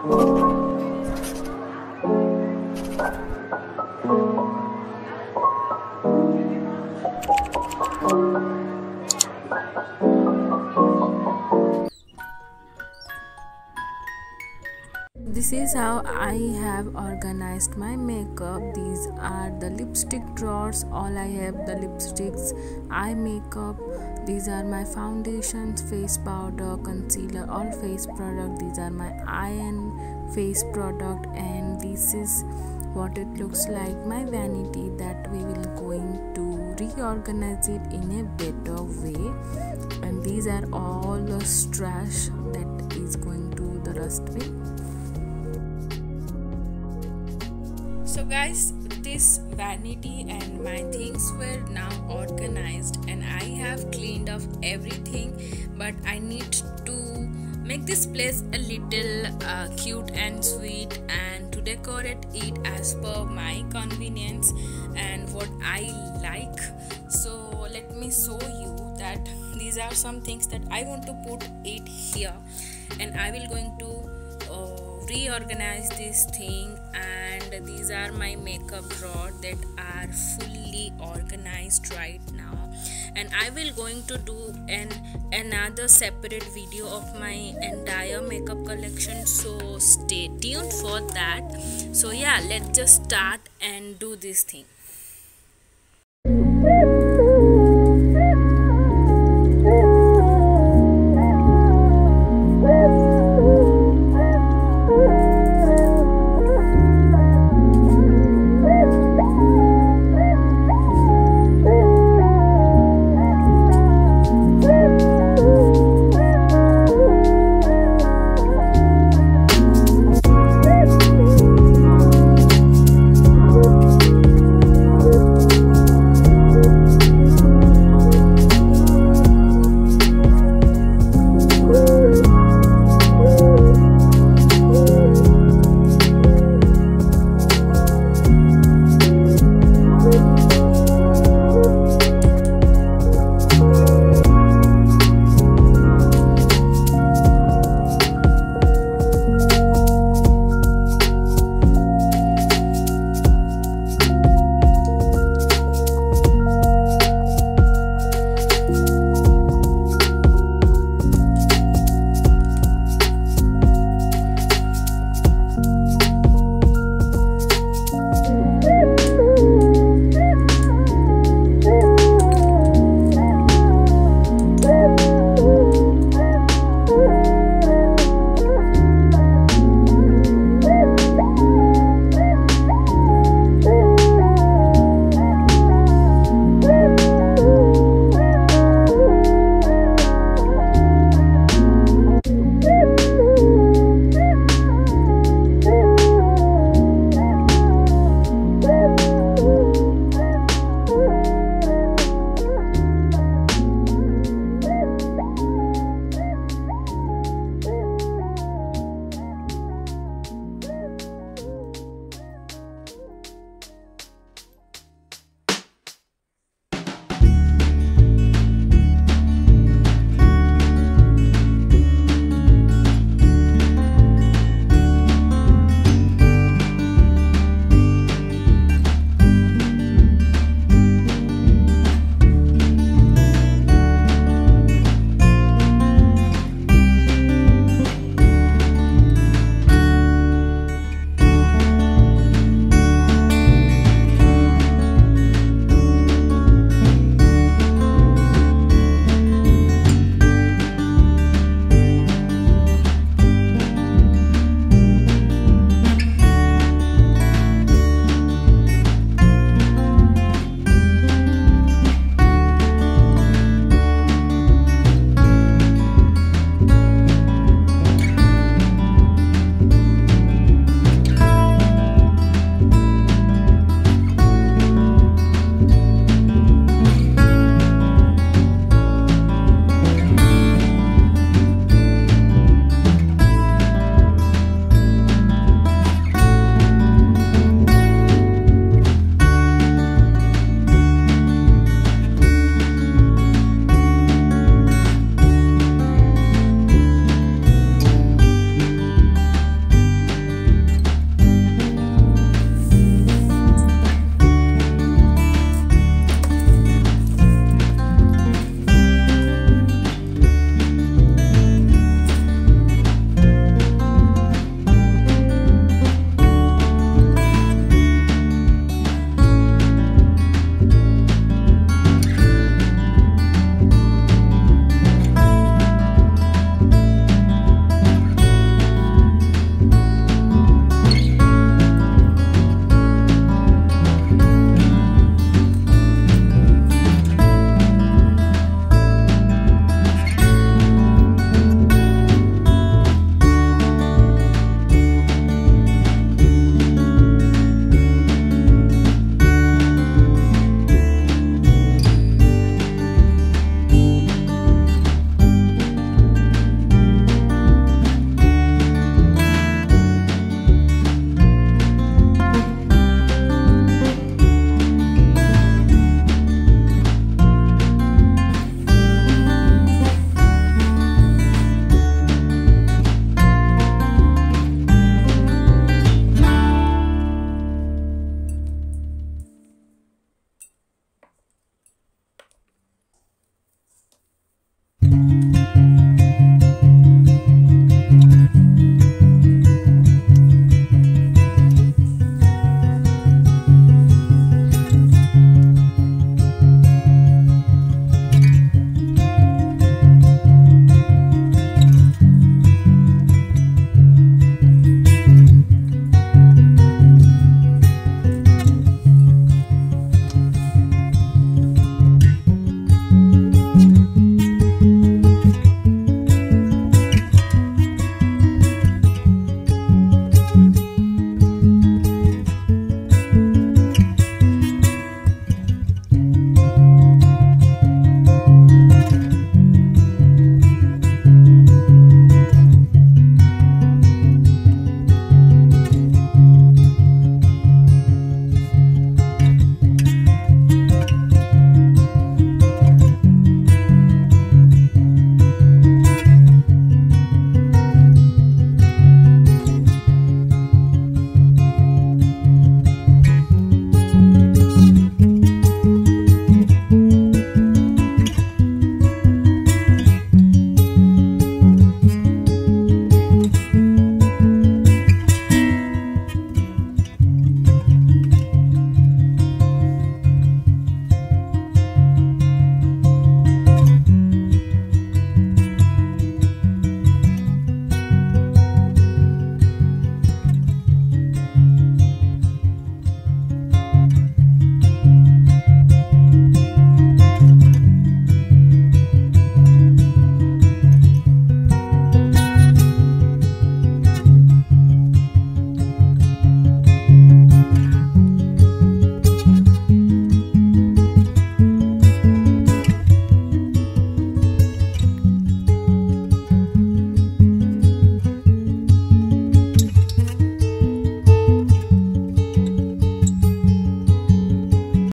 This is how I have organized my makeup. These are the lipstick drawers. All I have the lipsticks, eye makeup. These are my foundations, face powder, concealer, all face product. These are my eye and face product, and this is what it looks like, my vanity, that we will going to reorganize it in a better way. And these are all the trash that is going to the dustbin. So guys, this vanity and my things were now organized, and I have cleaned up everything, but I need to make this place a little cute and sweet, and to decorate it as per my convenience and what I like. So let me show you that these are some things that I want to put it here, and I will going to reorganize this thing. And these are my makeup drawer that are fully organized right now, and I will going to do another separate video of my entire makeup collection, so stay tuned for that. So yeah, let's just start and do this thing.